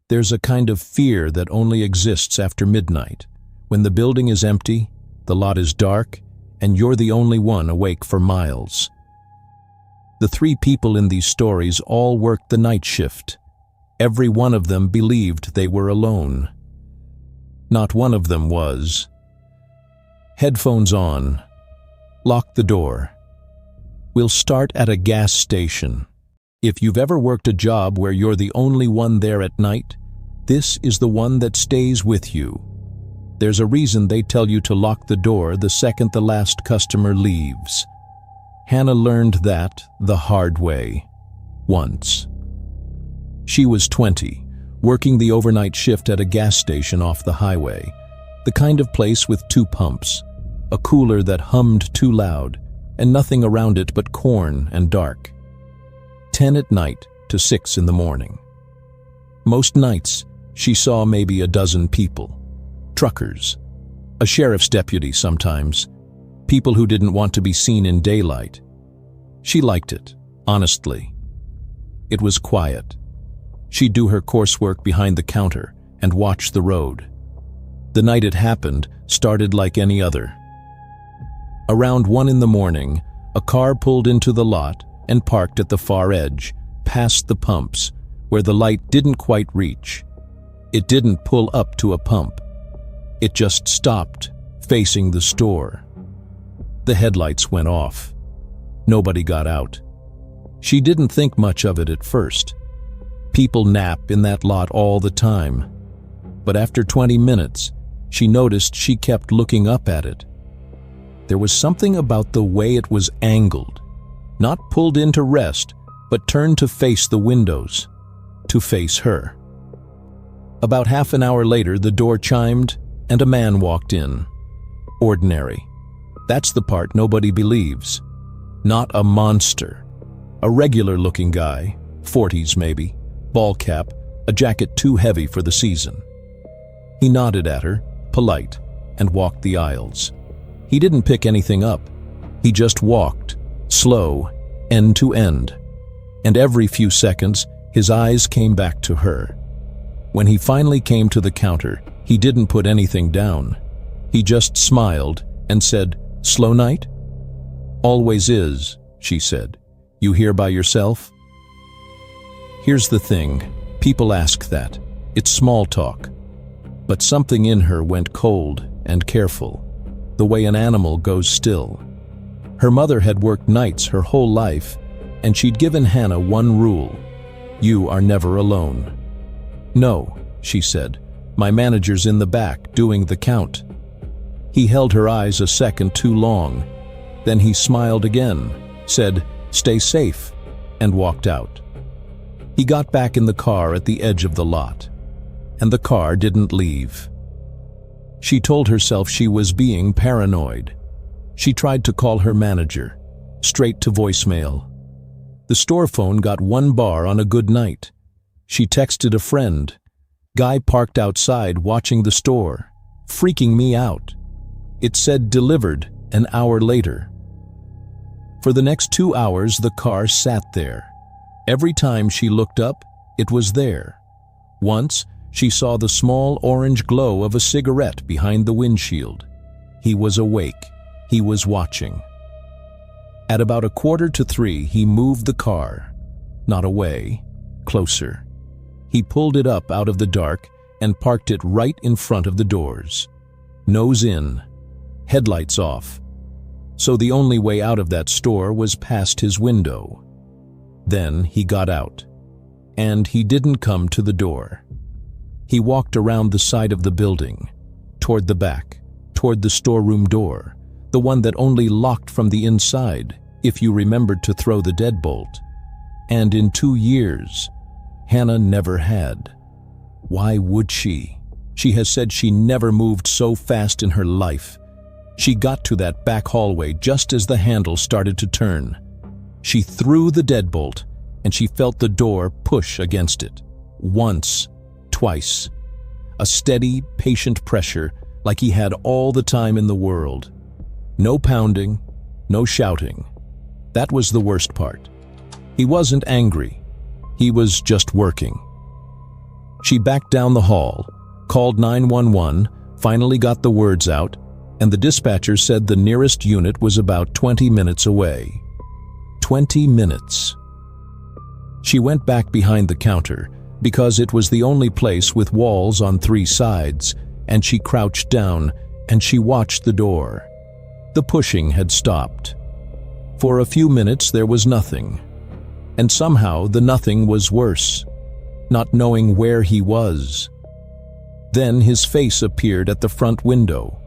There's a kind of fear that only exists after midnight, when the building is empty, the lot is dark, and you're the only one awake for miles. The three people in these stories all worked the night shift. Every one of them believed they were alone. Not one of them was. Headphones on. Lock the door. We'll start at a gas station. If you've ever worked a job where you're the only one there at night, this is the one that stays with you. There's a reason they tell you to lock the door the second the last customer leaves. Hannah learned that the hard way, once. She was 20, working the overnight shift at a gas station off the highway, the kind of place with 2 pumps, a cooler that hummed too loud, and nothing around it but corn and dark. 10 at night to 6 in the morning. Most nights, she saw maybe a dozen people. Truckers, a sheriff's deputy sometimes, people who didn't want to be seen in daylight. She liked it, honestly. It was quiet. She'd do her coursework behind the counter and watch the road. The night it happened started like any other. Around 1 in the morning, a car pulled into the lot and parked at the far edge, past the pumps, where the light didn't quite reach. It didn't pull up to a pump. It just stopped, facing the store. The headlights went off. Nobody got out. She didn't think much of it at first. People nap in that lot all the time. But after 20 minutes, she noticed she kept looking up at it. There was something about the way it was angled. Not pulled in to rest, but turned to face the windows, to face her. About half an hour later, the door chimed and a man walked in. Ordinary. That's the part nobody believes. Not a monster. A regular-looking guy, 40s maybe, ball cap, a jacket too heavy for the season. He nodded at her, polite, and walked the aisles. He didn't pick anything up. He just walked, slow, end to end. And every few seconds, his eyes came back to her. When he finally came to the counter, he didn't put anything down. He just smiled and said, "Slow night?" "Always is," she said. "You here by yourself?" Here's the thing, people ask that. It's small talk. But something in her went cold and careful, the way an animal goes still. Her mother had worked nights her whole life, and she'd given Hannah one rule: you are never alone. "No," she said, "my manager's in the back doing the count." He held her eyes a second too long. Then he smiled again, said, "Stay safe," and walked out. He got back in the car at the edge of the lot, and the car didn't leave. She told herself she was being paranoid. She tried to call her manager, straight to voicemail. The store phone got 1 bar on a good night. She texted a friend. Guy parked outside watching the store, freaking me out. It said delivered an hour later. For the next 2 hours, the car sat there. Every time she looked up, it was there. Once, she saw the small orange glow of a cigarette behind the windshield. He was awake. He was watching. At about 2:45, he moved the car. Not away, closer. He pulled it up out of the dark and parked it right in front of the doors. Nose in, headlights off. So the only way out of that store was past his window. Then he got out. And he didn't come to the door. He walked around the side of the building, toward the back, toward the storeroom door, the one that only locked from the inside if you remembered to throw the deadbolt. And in 2 years, Hannah never had. Why would she? She has said she never moved so fast in her life. She got to that back hallway just as the handle started to turn. She threw the deadbolt, and she felt the door push against it. Once, twice. A steady, patient pressure like he had all the time in the world. No pounding, no shouting. That was the worst part. He wasn't angry. He was just working. She backed down the hall, called 911, finally got the words out, and the dispatcher said the nearest unit was about 20 minutes away. 20 minutes. She went back behind the counter because it was the only place with walls on 3 sides, and she crouched down and she watched the door. The pushing had stopped. For a few minutes there was nothing. And somehow the nothing was worse, not knowing where he was. Then his face appeared at the front window,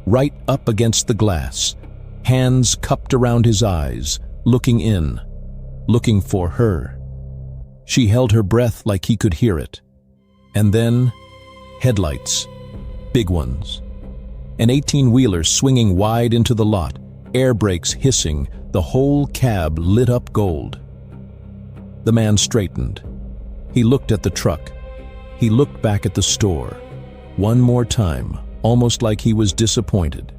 right up against the glass, hands cupped around his eyes, looking in, looking for her. She held her breath like he could hear it. And then, headlights, big ones. An 18-wheeler swinging wide into the lot, air brakes hissing, the whole cab lit up gold. The man straightened. He looked at the truck. He looked back at the store. One more time, almost like he was disappointed.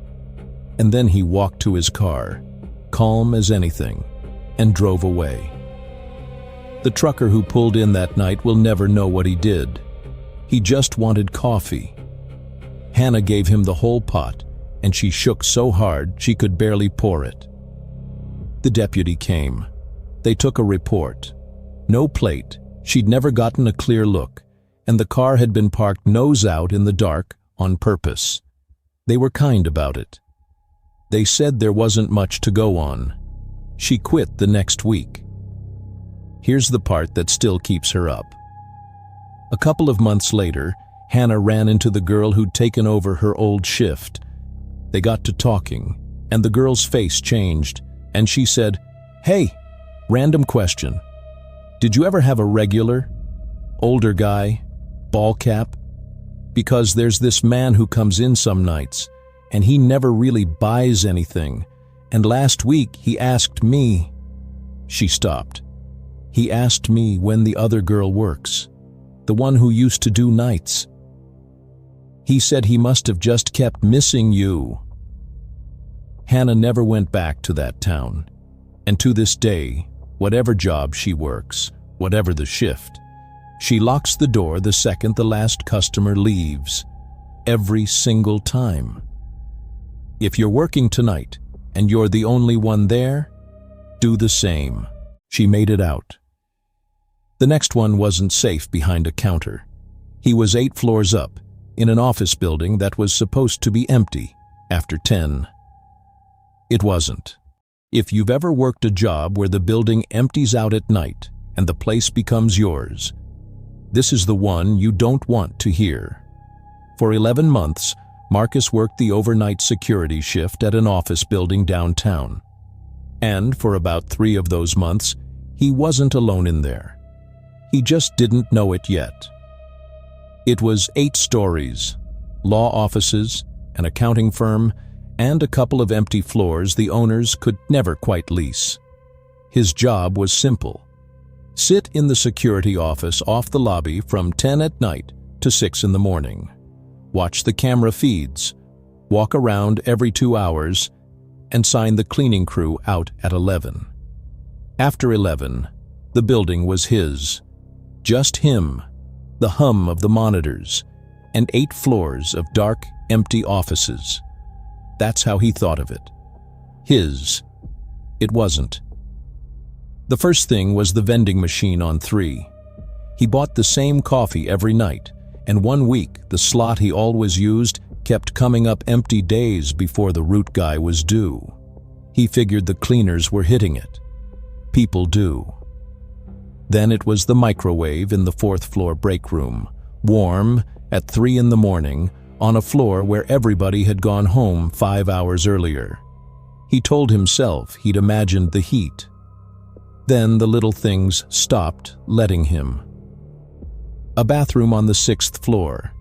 And then he walked to his car, calm as anything, and drove away. The trucker who pulled in that night will never know what he did. He just wanted coffee. Hannah gave him the whole pot, and she shook so hard she could barely pour it. The deputy came. They took a report. No plate, she'd never gotten a clear look, and the car had been parked nose out in the dark on purpose. They were kind about it. They said there wasn't much to go on. She quit the next week. Here's the part that still keeps her up. A couple of months later, Hannah ran into the girl who'd taken over her old shift. They got to talking, and the girl's face changed, and she said, "Hey, random question. Did you ever have a regular, older guy, ball cap? Because there's this man who comes in some nights, and he never really buys anything, and last week he asked me..." She stopped. "He asked me when the other girl works, the one who used to do nights. He said he must have just kept missing you." Hannah never went back to that town, and to this day, whatever job she works, whatever the shift, she locks the door the second the last customer leaves, every single time. If you're working tonight and you're the only one there, do the same. She made it out. The next one wasn't safe behind a counter. He was 8 floors up, in an office building that was supposed to be empty after 10. It wasn't. If you've ever worked a job where the building empties out at night and the place becomes yours, this is the one you don't want to hear. For 11 months, Marcus worked the overnight security shift at an office building downtown. And for about 3 of those months, he wasn't alone in there. He just didn't know it yet. It was 8 stories, law offices, an accounting firm, and a couple of empty floors the owners could never quite lease. His job was simple. Sit in the security office off the lobby from 10 at night to 6 in the morning. Watch the camera feeds, walk around every 2 hours, and sign the cleaning crew out at 11. After 11, the building was his. Just him, the hum of the monitors, and 8 floors of dark, empty offices. That's how he thought of it. His. It wasn't. The first thing was the vending machine on 3. He bought the same coffee every night, and one week the slot he always used kept coming up empty days before the root guy was due. He figured the cleaners were hitting it. People do. Then it was the microwave in the 4th floor break room, warm at 3 in the morning, on a floor where everybody had gone home 5 hours earlier. He told himself he'd imagined the heat. Then the little things stopped letting him. A bathroom on the 6th floor,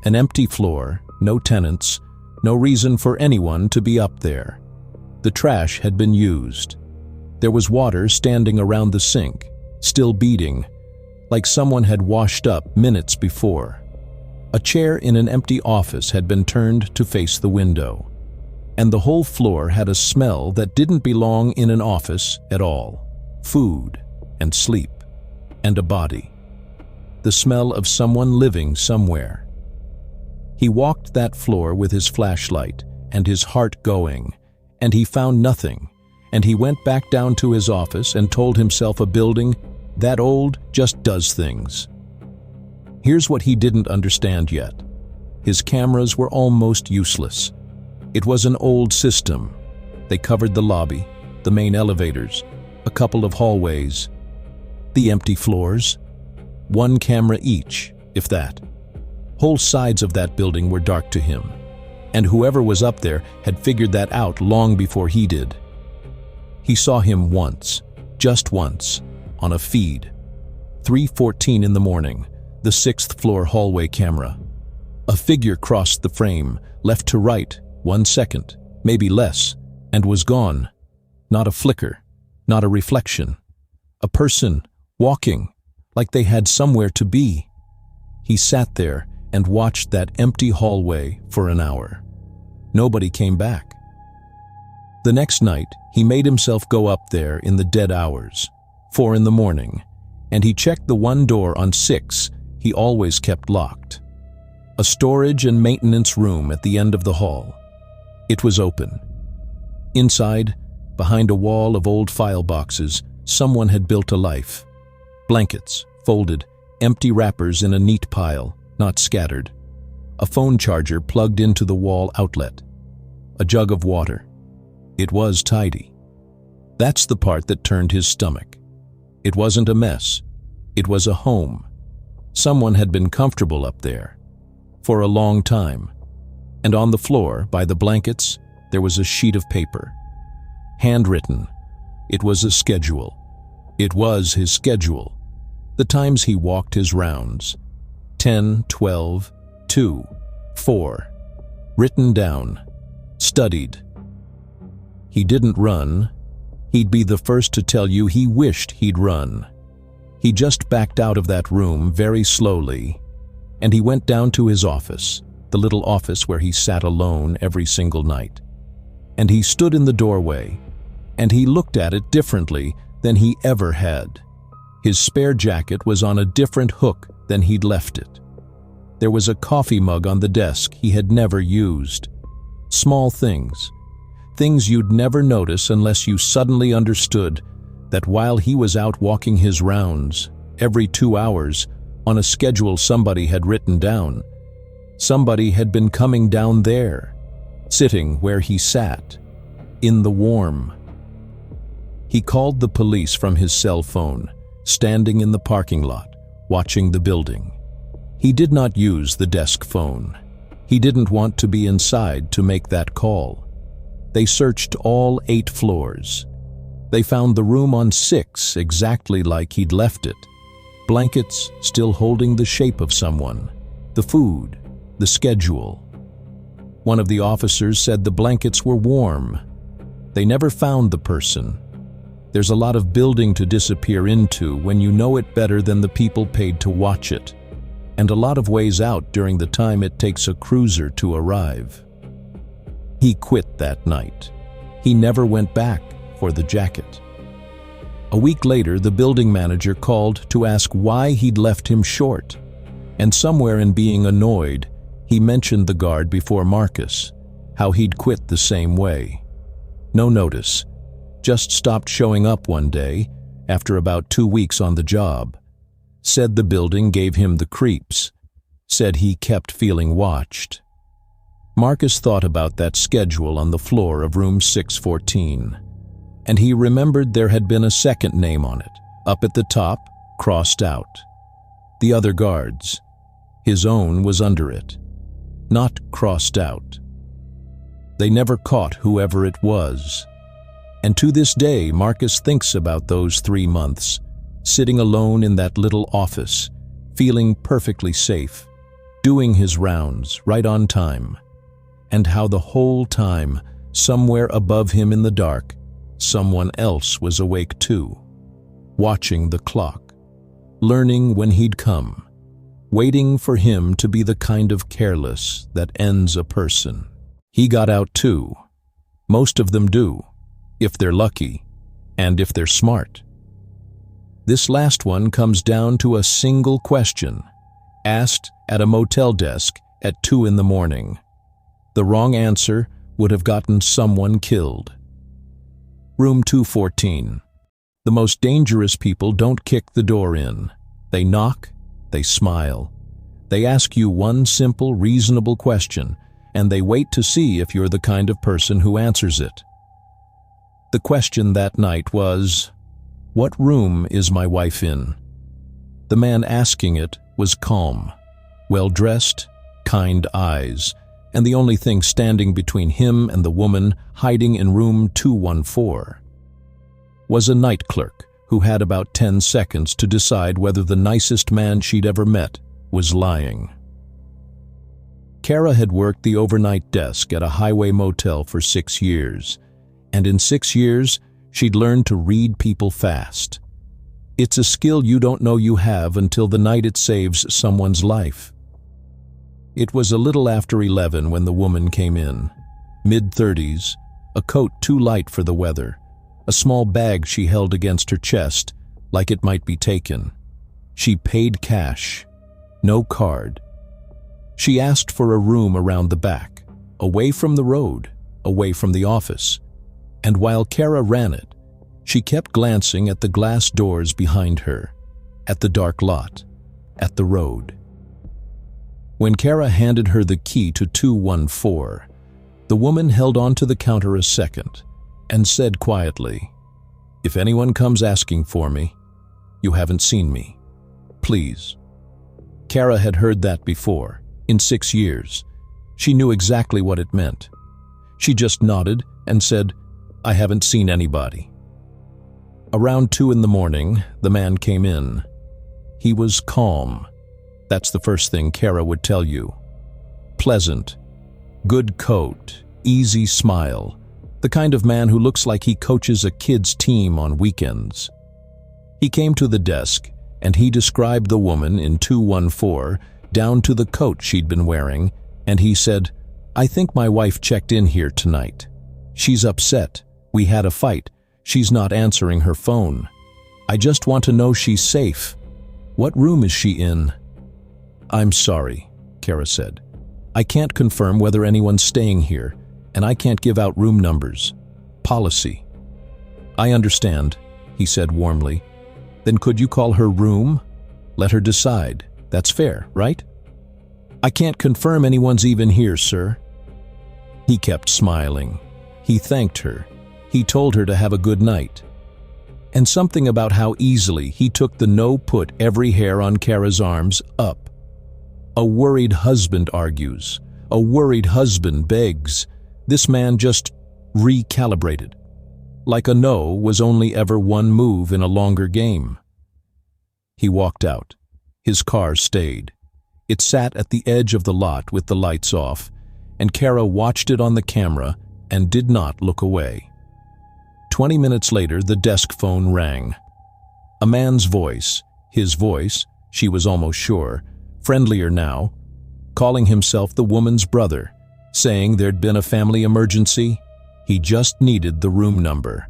an empty floor, no tenants, no reason for anyone to be up there. The trash had been used. There was water standing around the sink, still beating, like someone had washed up minutes before. A chair in an empty office had been turned to face the window, and the whole floor had a smell that didn't belong in an office at all. Food and sleep and a body. the smell of someone living somewhere. He walked that floor with his flashlight and his heart going, and he found nothing, and he went back down to his office and told himself a building that old just does things. Here's what he didn't understand yet. His cameras were almost useless. It was an old system. They covered the lobby, the main elevators, a couple of hallways, the empty floors, one camera each, if that. Whole sides of that building were dark to him, and whoever was up there had figured that out long before he did. He saw him once, just once, on a feed. 3:14 in the morning, the 6th floor hallway camera. A figure crossed the frame, left to right, 1 second, maybe less, and was gone. Not a flicker, not a reflection. A person, walking, like they had somewhere to be. He sat there and watched that empty hallway for an hour. Nobody came back. The next night, he made himself go up there in the dead hours, 4 in the morning, and he checked the one door on 6 he always kept locked. A storage and maintenance room at the end of the hall. It was open. Inside, behind a wall of old file boxes, someone had built a life. Blankets, folded, empty wrappers in a neat pile, not scattered. A phone charger plugged into the wall outlet. A jug of water. It was tidy. That's the part that turned his stomach. It wasn't a mess. It was a home. Someone had been comfortable up there. For a long time. And on the floor, by the blankets, there was a sheet of paper. Handwritten. It was a schedule. It was his schedule. The times he walked his rounds. 10, 12, 2, 4. Written down. Studied. He didn't run. He'd be the first to tell you he wished he'd run. He just backed out of that room very slowly, and he went down to his office, the little office where he sat alone every single night. And he stood in the doorway, and he looked at it differently than he ever had. His spare jacket was on a different hook than he'd left it. There was a coffee mug on the desk he had never used. Small things. Things you'd never notice unless you suddenly understood that while he was out walking his rounds, every 2 hours, on a schedule somebody had written down, somebody had been coming down there, sitting where he sat, in the warm. He called the police from his cell phone, standing in the parking lot, watching the building. He did not use the desk phone. He didn't want to be inside to make that call. They searched all 8 floors. They found the room on 6 exactly like he'd left it. Blankets still holding the shape of someone. The food, the schedule. One of the officers said the blankets were warm. They never found the person. There's a lot of building to disappear into when you know it better than the people paid to watch it, and a lot of ways out during the time it takes a cruiser to arrive. He quit that night. He never went back for the jacket. A week later, the building manager called to ask why he'd left him short, and somewhere in being annoyed, he mentioned the guard before Marcus, how he'd quit the same way. No notice, just stopped showing up one day after about 2 weeks on the job. Said the building gave him the creeps, said he kept feeling watched. Marcus thought about that schedule on the floor of room 614, and he remembered there had been a second name on it, up at the top, crossed out. The other guards. His own was under it, not crossed out. They never caught whoever it was. And to this day, Marcus thinks about those 3 months, sitting alone in that little office, feeling perfectly safe, doing his rounds right on time, and how the whole time, somewhere above him in the dark, someone else was awake too, watching the clock, learning when he'd come, waiting for him to be the kind of careless that ends a person. He got out too. Most of them do, if they're lucky, and if they're smart. This last one comes down to a single question, asked at a motel desk at 2 in the morning. The wrong answer would have gotten someone killed. Room 214. The most dangerous people don't kick the door in. They knock, they smile. They ask you one simple, reasonable question, and they wait to see if you're the kind of person who answers it. The question that night was, "What room is my wife in?" The man asking it was calm, well-dressed, kind eyes, and the only thing standing between him and the woman hiding in room 214 was a night clerk who had about 10 seconds to decide whether the nicest man she'd ever met was lying. Kara had worked the overnight desk at a highway motel for 6 years, and in 6 years, she'd learned to read people fast. It's a skill you don't know you have until the night it saves someone's life. It was a little after 11 when the woman came in. Mid-30s, a coat too light for the weather, a small bag she held against her chest, like it might be taken. She paid cash, no card. She asked for a room around the back, away from the road, away from the office. And while Kara ran it, she kept glancing at the glass doors behind her, at the dark lot, at the road. When Kara handed her the key to 214, the woman held onto the counter a second and said quietly, "If anyone comes asking for me, you haven't seen me. Please." Kara had heard that before, in 6 years. She knew exactly what it meant. She just nodded and said, "I haven't seen anybody." Around 2 in the morning, the man came in. He was calm. That's the first thing Kara would tell you. Pleasant, good coat, easy smile, the kind of man who looks like he coaches a kid's team on weekends. He came to the desk, and he described the woman in 214 down to the coat she'd been wearing, and he said, "I think my wife checked in here tonight. She's upset. We had a fight. She's not answering her phone. I just want to know she's safe. What room is she in?" "I'm sorry," Kara said. "I can't confirm whether anyone's staying here, and I can't give out room numbers. Policy." "I understand," he said warmly. "Then could you call her room? Let her decide. That's fair, right?" "I can't confirm anyone's even here, sir." He kept smiling. He thanked her. He told her to have a good night. And something about how easily he took the no put every hair on Kara's arms up. A worried husband argues. A worried husband begs. This man just recalibrated. Like a no was only ever one move in a longer game. He walked out. His car stayed. It sat at the edge of the lot with the lights off, and Kara watched it on the camera and did not look away. 20 minutes later, the desk phone rang. A man's voice, his voice, she was almost sure, friendlier now, calling himself the woman's brother, saying there'd been a family emergency. He just needed the room number.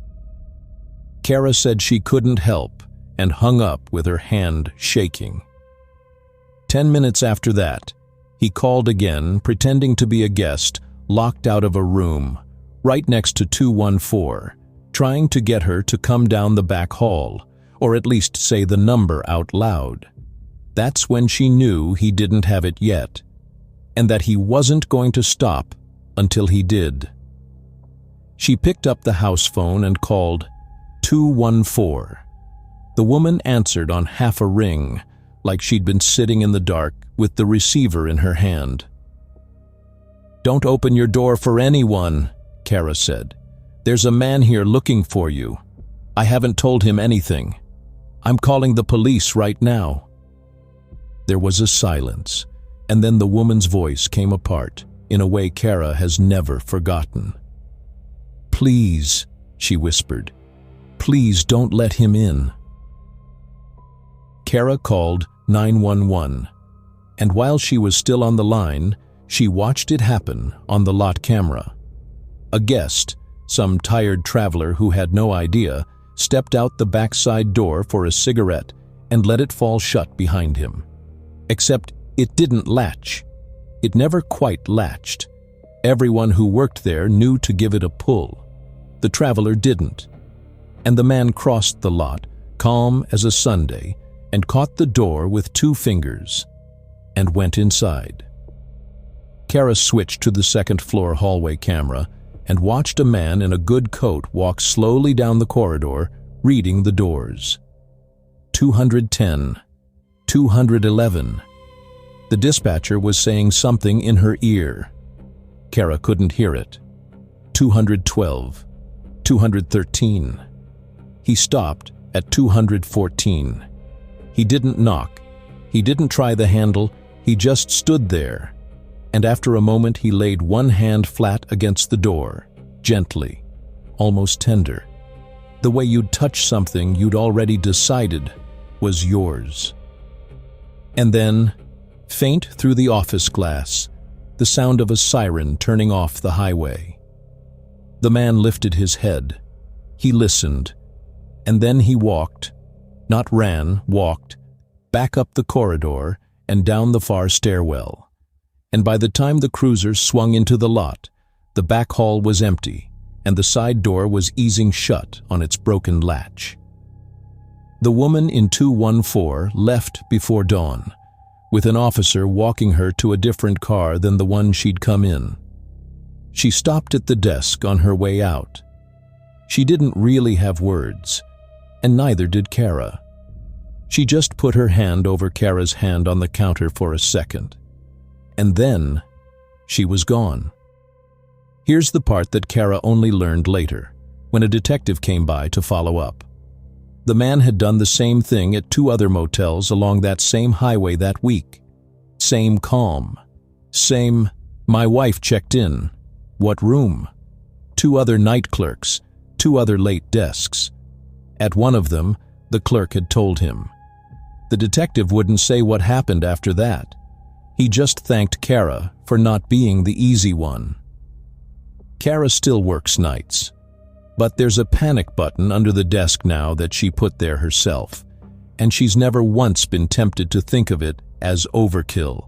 Kara said she couldn't help and hung up with her hand shaking. 10 minutes after that, he called again, pretending to be a guest, locked out of a room, right next to 214, trying to get her to come down the back hall, or at least say the number out loud. That's when she knew he didn't have it yet, and that he wasn't going to stop until he did. She picked up the house phone and called 214. The woman answered on half a ring, like she'd been sitting in the dark with the receiver in her hand. "Don't open your door for anyone," Kara said. "There's a man here looking for you. I haven't told him anything. I'm calling the police right now." There was a silence, and then the woman's voice came apart in a way Kara has never forgotten. "Please," she whispered, "please don't let him in." Kara called 911, and while she was still on the line, she watched it happen on the lot camera. A guest, some tired traveler who had no idea, stepped out the backside door for a cigarette and let it fall shut behind him. Except it didn't latch. It never quite latched. Everyone who worked there knew to give it a pull. The traveler didn't. And the man crossed the lot, calm as a Sunday, and caught the door with 2 fingers and went inside. Kara switched to the second-floor hallway camera and watched a man in a good coat walk slowly down the corridor, reading the doors. 210, 211. The dispatcher was saying something in her ear. Kara couldn't hear it. 212, 213. He stopped at 214. He didn't knock. He didn't try the handle. He just stood there. And after a moment he laid one hand flat against the door, gently, almost tender. The way you'd touch something you'd already decided was yours. And then, faint through the office glass, the sound of a siren turning off the highway. The man lifted his head. He listened. And then he walked, not ran, walked, back up the corridor and down the far stairwell. And by the time the cruiser swung into the lot, the back hall was empty, and the side door was easing shut on its broken latch. The woman in 214 left before dawn, with an officer walking her to a different car than the one she'd come in. She stopped at the desk on her way out. She didn't really have words, and neither did Kara. She just put her hand over Kara's hand on the counter for a second. And then, she was gone. Here's the part that Kara only learned later, when a detective came by to follow up. The man had done the same thing at 2 other motels along that same highway that week. Same calm. Same, my wife checked in. What room? 2 other night clerks, 2 other late desks. At one of them, the clerk had told him. The detective wouldn't say what happened after that. He just thanked Kara for not being the easy one. Kara still works nights, but there's a panic button under the desk now that she put there herself, and she's never once been tempted to think of it as overkill.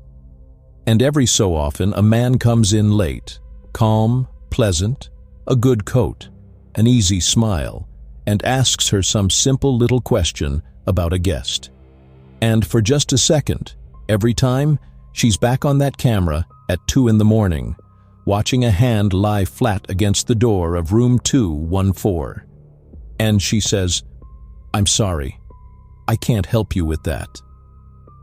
And every so often a man comes in late, calm, pleasant, a good coat, an easy smile, and asks her some simple little question about a guest. And for just a second, every time, she's back on that camera at 2 in the morning, watching a hand lie flat against the door of room 214. And she says, "I'm sorry. I can't help you with that."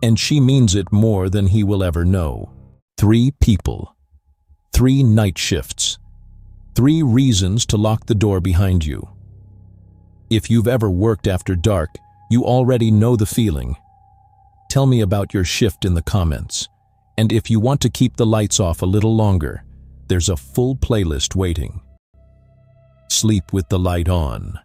And she means it more than he will ever know. 3 people. 3 night shifts. 3 reasons to lock the door behind you. If you've ever worked after dark, you already know the feeling. Tell me about your shift in the comments. And if you want to keep the lights off a little longer, there's a full playlist waiting. Sleep with the light on.